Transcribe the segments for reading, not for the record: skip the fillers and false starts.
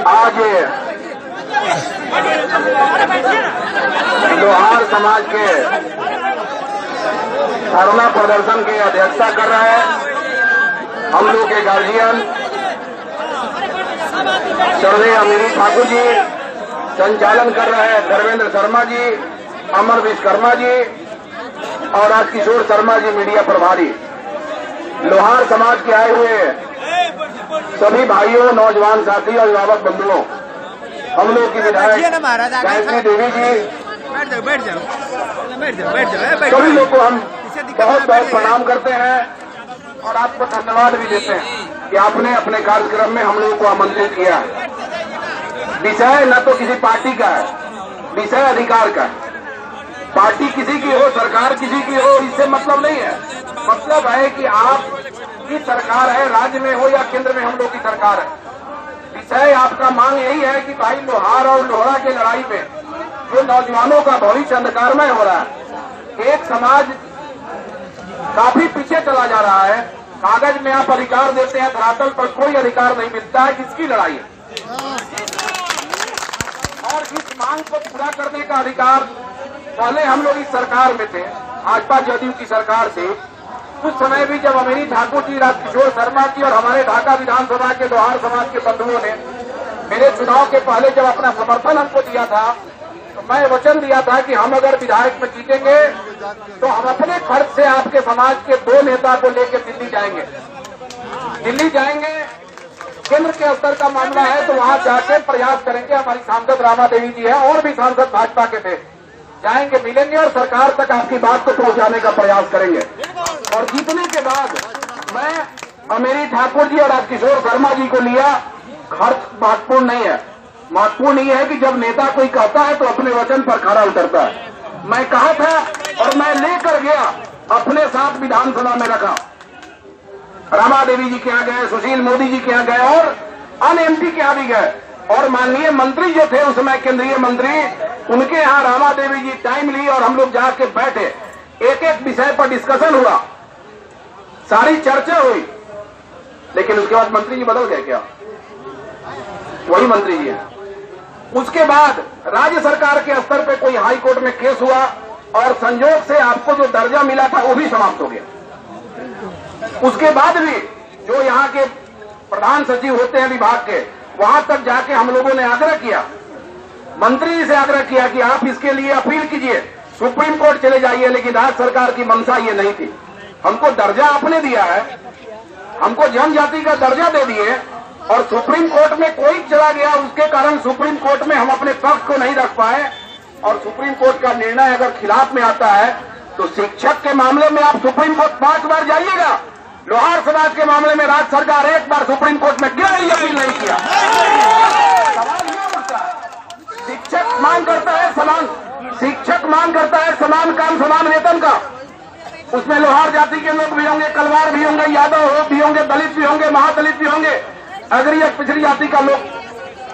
आज लोहार समाज के धरना प्रदर्शन की अध्यक्षता कर रहे हैं हम लोग के गार्जियन श्रद्धेय अमीरी ठाकुर जी, संचालन कर रहे हैं धर्मेंद्र शर्मा जी, अमर विश्वकर्मा जी और राजकिशोर शर्मा जी मीडिया प्रभारी। लोहार समाज के आए हुए सभी भाइयों, नौजवान साथी और अभिभावक बंधुओं, हम लोग की विधायक गायत्री देवी जी, सभी लोग को हम बहुत बहुत प्रणाम करते हैं और आपको धन्यवाद भी देते हैं कि आपने अपने कार्यक्रम में हम लोगों को आमंत्रित किया। विषय न तो किसी पार्टी का है, विषय अधिकार का है। पार्टी किसी की हो, सरकार किसी की हो, इससे मतलब नहीं है। मतलब है कि आप की सरकार है, राज्य में हो या केंद्र में हम लोग की सरकार है। विषय आपका मांग यही है कि भाई लोहार और लोहरा की लड़ाई में जो नौजवानों का भविष्य अंधकारमय हो रहा है, एक समाज काफी पीछे चला जा रहा है। कागज में आप अधिकार देते हैं, धरातल पर कोई अधिकार नहीं मिलता है। किसकी लड़ाई है? और इस मांग को पूरा करने का अधिकार पहले हम लोग इस सरकार में थे, भाजपा जदयू की सरकार थी। उस समय भी जब अमीरी ठाकुर जी, राजकिशोर शर्मा जी और हमारे ढाका विधानसभा के लोहार समाज के बंधुओं ने मेरे चुनाव के पहले जब अपना समर्थन हमको दिया था, तो मैं वचन दिया था कि हम अगर विधायक में जीतेंगे तो हम अपने खर्च से आपके समाज के 2 नेता को लेकर दिल्ली जाएंगे। केंद्र के स्तर का मामला है तो वहां जाके प्रयास करेंगे। हमारी सांसद रामा देवी जी है और भी सांसद भाजपा के थे, जाएंगे, मिलेंगे और सरकार तक आपकी बात को पहुंचाने का प्रयास करेंगे। और जीतने के बाद मैं अमीरी ठाकुर जी और राजकिशोर शर्मा जी को लिया। खर्च महत्वपूर्ण नहीं है, महत्वपूर्ण ये है कि जब नेता कोई कहता है तो अपने वचन पर खरा उतरता है। मैं कहा था और मैं लेकर गया, अपने साथ विधानसभा में रखा। रामा देवी जी के यहाँ गए, सुशील मोदी जी के यहाँ गए और अन्य एमपी के यहाँ भी गए। और माननीय मंत्री जो थे उस समय केंद्रीय मंत्री, उनके यहाँ रामा देवी जी टाइम ली और हम लोग जाके बैठे। एक एक विषय पर डिस्कशन हुआ, सारी चर्चा हुई। लेकिन उसके बाद मंत्री जी बदल गए क्या? वही मंत्री जी है। उसके बाद राज्य सरकार के स्तर पे कोई हाई कोर्ट में केस हुआ और संजोग से आपको जो दर्जा मिला था वो भी समाप्त हो गया। उसके बाद भी जो यहाँ के प्रधान सचिव होते हैं विभाग के, वहां तक जाके हम लोगों ने आग्रह किया, मंत्री जी से आग्रह किया कि आप इसके लिए अपील कीजिए, सुप्रीम कोर्ट चले जाइए। लेकिन राज्य सरकार की मंशा ये नहीं थी। हमको दर्जा आपने दिया है, हमको जनजाति का दर्जा दे दिए और सुप्रीम कोर्ट में कोई चला गया, उसके कारण सुप्रीम कोर्ट में हम अपने पक्ष को नहीं रख पाए। और सुप्रीम कोर्ट का निर्णय अगर खिलाफ में आता है तो शिक्षक के मामले में आप सुप्रीम कोर्ट 5 बार जाइएगा। लोहार समाज के मामले में राज्य सरकार 1 बार सुप्रीम कोर्ट में क्यों अपील नहीं किया? सवाल यह उठता है। शिक्षक मांग करता है समान काम समान वेतन का। उसमें लोहार जाति के लोग भी होंगे, कलवार भी होंगे, यादव भी होंगे, दलित भी होंगे, महादलित भी होंगे, अग्री पिछड़ी जाति का लोग,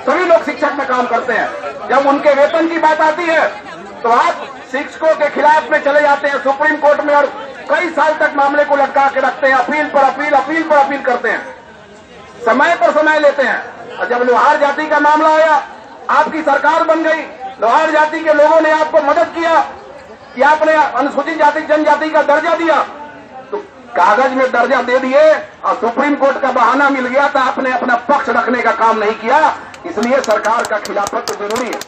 सभी लोग शिक्षक में काम करते हैं। जब उनके वेतन की बात आती है तो आप शिक्षकों के खिलाफ में चले जाते हैं सुप्रीम कोर्ट में और कई साल तक मामले को लटका के रखते हैं, अपील पर अपील करते हैं, समय पर समय लेते हैं। और जब लोहार जाति का मामला आया, आपकी सरकार बन गई, लोहार जाति के लोगों ने आपको मदद किया कि आपने अनुसूचित जाति जनजाति का दर्जा दिया, तो कागज में दर्जा दे दिए और सुप्रीम कोर्ट का बहाना मिल गया था, आपने अपना पक्ष रखने का काम नहीं किया। इसलिए सरकार का खिलाफत तो जरूरी है।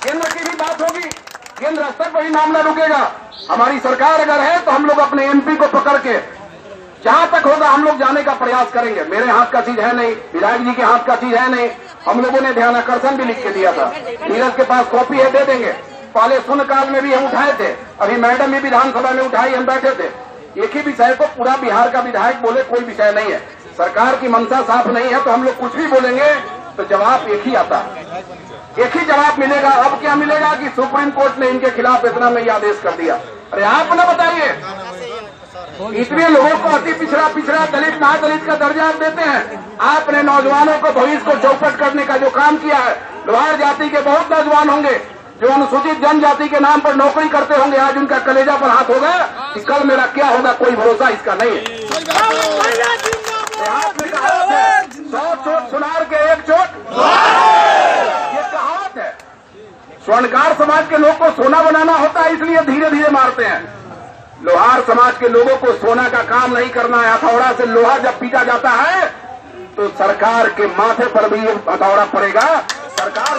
केंद्र की भी बात होगी, केंद्र स्तर पर ही मामला रुकेगा। हमारी सरकार अगर है तो हम लोग अपने एमपी को पकड़ के जहां तक होगा हम लोग जाने का प्रयास करेंगे। मेरे हाथ का चीज है नहीं, विधायक जी के हाथ का चीज है नहीं। हम लोगों ने ध्यान आकर्षण भी लिख के दिया था, नीरज के पास कॉपी है, दे देंगे। पहले शून्यकाल में भी हम उठाए थे, अभी मैडम भी विधानसभा में उठाई, हम बैठे थे। एक ही विषय को पूरा बिहार का विधायक बोले कोई विषय नहीं है। सरकार की मंशा साफ नहीं है तो हम लोग कुछ भी बोलेंगे तो जवाब एक ही आता है, एक ही जवाब मिलेगा। अब क्या मिलेगा कि सुप्रीम कोर्ट ने इनके खिलाफ इतना में आदेश कर दिया। अरे आप न बताइए, इतने लोगों को अति पिछड़ा दलित महादलित का दर्जा आप देते हैं। आपने नौजवानों को भविष्य को चौपट करने का जो काम किया है, लोहार जाति के बहुत नौजवान होंगे जो अनुसूचित जनजाति के नाम पर नौकरी करते होंगे, आज उनका कलेजा पर हाथ होगा कि कल मेरा क्या होगा, कोई भरोसा इसका नहीं है। 100 चोट सुनार के 1 चोट स्वर्णकार समाज के लोग को सोना बनाना होता है, इसलिए धीरे धीरे मारते हैं। लोहार समाज के लोगों को सोना का काम नहीं करना है। हथौड़ा से लोहा जब पीटा जाता है तो सरकार के माथे पर भी हथौड़ा पड़ेगा। सरकार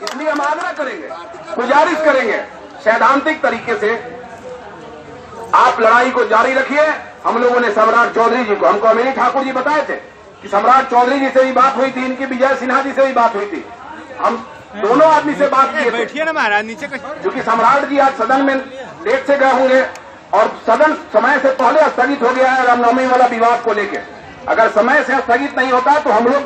इसलिए हम आग्रह करेंगे, गुजारिश करेंगे, सैद्धांतिक तरीके से आप लड़ाई को जारी रखिए। हम लोगों ने सम्राट चौधरी जी को, हमको अमीरी ठाकुर जी बताए थे कि सम्राट चौधरी जी से भी बात हुई थी, इनकी विजय सिन्हा जी से भी बात हुई थी। हम दोनों आदमी से बात किए थे। बैठिए ना महाराज नीचे, क्योंकि सम्राट जी आज सदन में लेट से गए होंगे और सदन समय से पहले स्थगित हो गया है रामनवमी वाला विवाद को लेकर। अगर समय से स्थगित नहीं होता तो हम लोग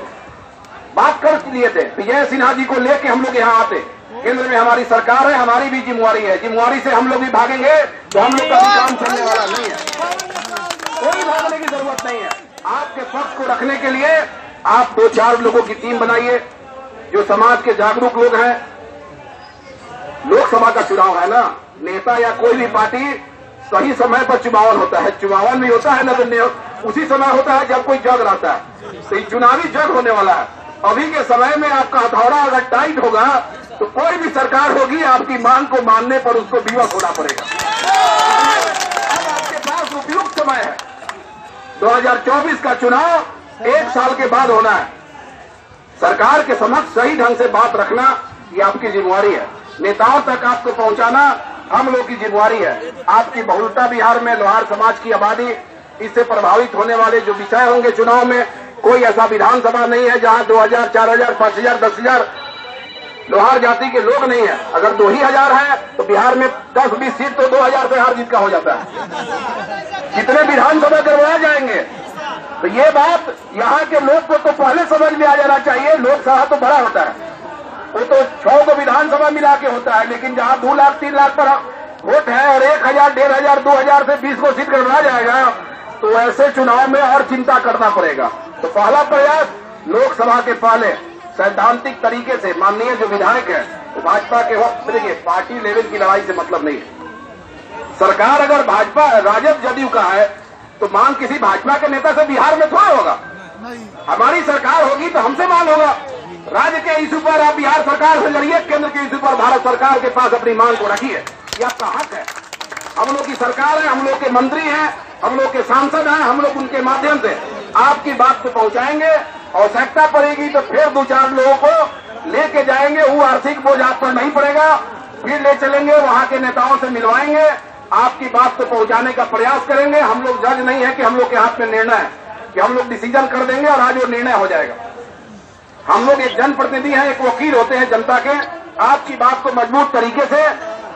बात कर लिए थे, विजय सिन्हा जी को लेके हम लोग यहाँ आते। केंद्र में हमारी सरकार है, हमारी भी जिम्मेवारी है, जिम्मेवारी से हम लोग भी भागेंगे तो हम लोग का भी काम चलने वाला नहीं है। कोई भागने की जरूरत नहीं है। आपके पक्ष को रखने के लिए आप 2-4 लोगों की टीम बनाइए जो समाज के जागरूक लोग हैं। लोकसभा का चुनाव है ना, नेता या कोई भी पार्टी सही समय पर चुनाव होता है, चुनावन भी होता है ना, उसी समय होता है जब कोई जग रहता है। तो चुनावी जग होने वाला है। अभी के समय में आपका हथौड़ा अगर टाइट होगा तो कोई भी सरकार होगी, आपकी मांग को मानने पर उसको विवश होना पड़ेगा। अब आपके पास उपयुक्त समय है। 2024 का चुनाव 1 साल के बाद होना है। सरकार के समक्ष सही ढंग से बात रखना ये आपकी जिम्मेवारी है। नेताओं तक आपको पहुंचाना हम लोग की जिम्मेवारी है। आपकी बहुलता बिहार में लोहार समाज की आबादी, इससे प्रभावित होने वाले जो विषय होंगे चुनाव में, कोई ऐसा विधानसभा नहीं है जहां 2000, 4000, 5000, 10,000 लोहार जाति के लोग नहीं है। अगर 2 ही हजार है तो बिहार में 10-20 सीट तो 2000 से हार जीत का हो जाता है। कितने विधानसभा करवाए जाएंगे? तो ये बात यहाँ के लोग को तो पहले समझ में आ जाना चाहिए। लोकसभा तो बड़ा होता है, वो तो 6 को विधानसभा मिला के होता है, लेकिन जहाँ 2 लाख 3 लाख पर वोट है और 1000, 1500, 2000 से 20 को सीट करवा जाएगा तो ऐसे चुनाव में और चिंता करना पड़ेगा। तो पहला प्रयास लोकसभा के पहले सैद्धांतिक तरीके से, माननीय जो विधायक है तो भाजपा के हो, देखिए पार्टी लेवल की लड़ाई से मतलब नहीं है। सरकार अगर भाजपा राजद जदयू का है तो मांग किसी भाजपा के नेता से बिहार में थोड़ा होगा। हमारी सरकार होगी तो हमसे मांग होगा। राज्य के इशू पर आप बिहार सरकार से लड़िए, केंद्र के इशू पर भारत सरकार के पास अपनी मांग को रखिए। यह आपका हक है। हम लोग की सरकार है, हम लोग के मंत्री हैं, हम लोग के सांसद हैं, हम लोग उनके माध्यम से आपकी बात को पहुंचाएंगे। आवश्यकता पड़ेगी तो फिर 2-4 लोगों को लेके जाएंगे। वो आर्थिक बोझ आप पर नहीं पड़ेगा, फिर ले चलेंगे, वहां के नेताओं से मिलवाएंगे, आपकी बात को पहुंचाने का प्रयास करेंगे। हम लोग जज नहीं है कि हम लोग के हाथ में निर्णय है कि हम लोग डिसीजन कर देंगे और आज वो निर्णय हो जाएगा। हम लोग एक जनप्रतिनिधि हैं, एक वकील होते हैं जनता के। आपकी बात को मजबूत तरीके से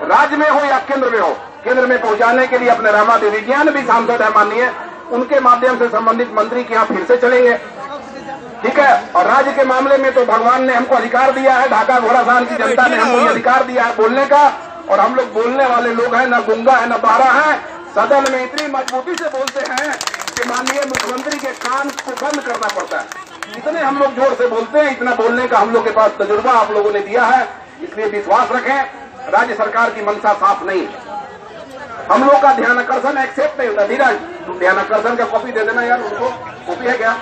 राज्य में हो या केंद्र में हो, केंद्र में पहुंचाने के लिए अपने रामा देवी जी भी सांसद है माननीय, उनके माध्यम से संबंधित मंत्री के यहाँ फिर से चलेंगे, ठीक है। और राज्य के मामले में तो भगवान ने हमको अधिकार दिया है, ढाका घोड़ासान की जनता ने हमको अधिकार दिया है बोलने का, और हम लोग बोलने वाले लोग हैं, न गूंगा है न बहरा है। सदन में इतनी मजबूती से बोलते हैं कि माननीय मुख्यमंत्री के कान को बंद करना पड़ता है। इतने हम लोग जोर से बोलते हैं, इतना बोलने का हम लोग के पास तजुर्बा आप लोगों ने दिया है, इसलिए विश्वास रखें। राज्य सरकार की मंशा साफ नहीं है। हम लोग का ध्यान आकर्षण एक्सेप्ट नहीं होता। धीरज, तुम ध्यान आकर्षण का कॉपी दे देना यार, उनको कॉपी है क्या?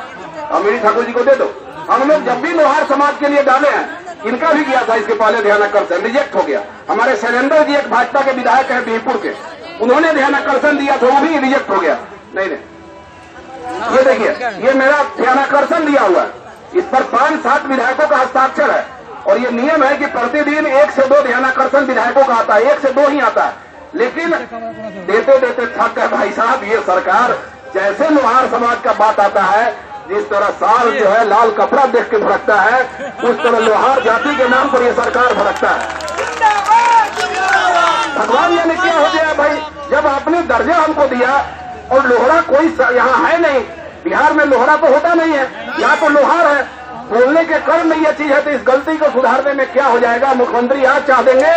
अमीरी ठाकुर जी को दे दो। हम लोग जब भी लोहार समाज के लिए डाले हैं, इनका भी किया था इसके पहले ध्यान आकर्षण, रिजेक्ट हो गया। हमारे शैलेंद्र जी एक भाजपा के विधायक है बीरपुर के, उन्होंने ध्यान आकर्षण दिया था, वो भी रिजेक्ट हो गया। नहीं, ये देखिए, ये मेरा ध्यान आकर्षण दिया हुआ है, इस पर 5-7 विधायकों का हस्ताक्षर है, और ये नियम है कि प्रतिदिन 1 से 2 ध्यान आकर्षण विधायकों का आता है, 1 से 2 ही आता है। लेकिन देते देते थक गए भाई साहब। ये सरकार जैसे लोहार समाज का बात आता है, जिस तरह साल जो है लाल कपड़ा देख के भड़कता है, उस तरह लोहार जाति के नाम पर ये सरकार भड़कता है। भगवान ये क्या हो गया भाई, जब आपने दर्जा हमको दिया और लोहरा कोई यहाँ है नहीं, बिहार में लोहरा तो होता नहीं है, यहाँ तो लोहार है। बोलने के क्रम में यह चीज है तो इस गलती को सुधारने में क्या हो जाएगा? मुख्यमंत्री आज चाह देंगे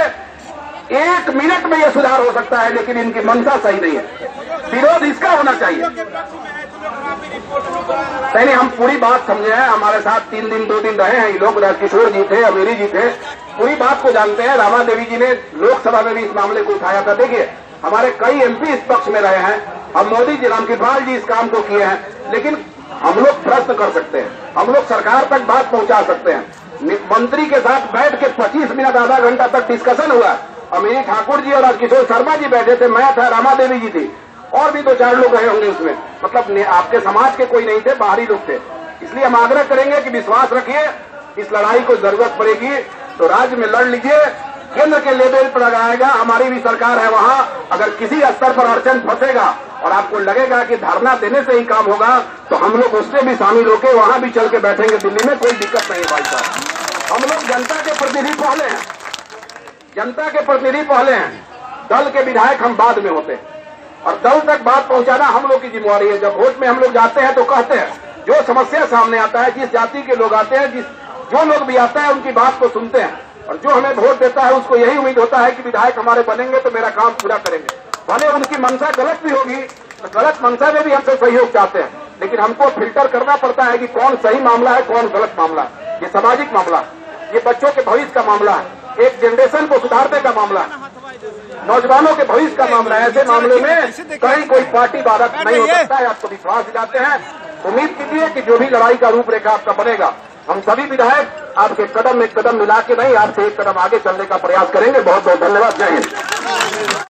1 मिनट में यह सुधार हो सकता है, लेकिन इनकी मंशा सही नहीं है। विरोध इसका होना चाहिए। नहीं, हम पूरी बात समझे हैं, हमारे साथ 3 दिन 2 दिन रहे हैं ये लोग, राजकिशोर जी थे, अमीरी जी थे, पूरी बात को जानते हैं। रामा देवी जी ने लोकसभा में भी इस मामले को उठाया था। देखिए, हमारे कई MP इस पक्ष में रहे हैं, हम मोदी जी, रामकृपाल जी इस काम को किए हैं, लेकिन हम लोग प्रश्न कर सकते हैं, हम लोग सरकार तक बात पहुंचा सकते हैं। मंत्री के साथ बैठ के 25 मिनट आधा घंटा तक डिस्कशन हुआ। अमिनी ठाकुर जी और राजकिशोर शर्मा जी बैठे थे, मैं था, रामा देवी जी थी, और भी 2-4 लोग रहे होंगे उसमें। मतलब आपके समाज के कोई नहीं थे, बाहरी लोग थे। इसलिए हम आग्रह करेंगे कि विश्वास रखिए, इस लड़ाई को जरूरत पड़ेगी तो राज्य में लड़ लीजिए, केंद्र के लेवल पर लगाएगा, हमारी भी सरकार है वहां। अगर किसी स्तर पर अड़चन फंसेगा और आपको लगेगा कि धरना देने से ही काम होगा, तो हम लोग उससे भी शामिल होकर वहां भी चल के बैठेंगे दिल्ली में, कोई दिक्कत नहीं है भाई साहब। हम लोग जनता के प्रतिनिधि पहले हैं, जनता के प्रतिनिधि पहले हैं, दल के विधायक हम बाद में होते हैं, और दल तक बात पहुंचाना हम लोग की जिम्मेवारी है। जब वोट में हम लोग जाते हैं तो कहते हैं, जो समस्या सामने आता है, जिस जाति के लोग आते हैं, जो लोग भी आते हैं उनकी बात को सुनते हैं, और जो हमें वोट देता है उसको यही उम्मीद होता है कि विधायक हमारे बनेंगे तो मेरा काम पूरा करेंगे। भले उनकी मंशा गलत भी होगी, तो गलत मंशा में भी हमसे सहयोग चाहते हैं, लेकिन हमको फिल्टर करना पड़ता है कि कौन सही मामला है, कौन गलत मामला है। ये सामाजिक मामला है, ये बच्चों के भविष्य का मामला है, एक जनरेशन को सुधारने का मामला है, नौजवानों के भविष्य का मामला है। ऐसे मामले में कहीं कोई पार्टी बाधक नहीं हो सकता है। आपको विश्वास दिलाते हैं, उम्मीद कीजिए कि जो भी लड़ाई का रूपरेखा आपका बनेगा, हम सभी विधायक आपके कदम में कदम मिला के नहीं, आपसे एक कदम आगे चलने का प्रयास करेंगे। बहुत बहुत धन्यवाद। जय हिंद।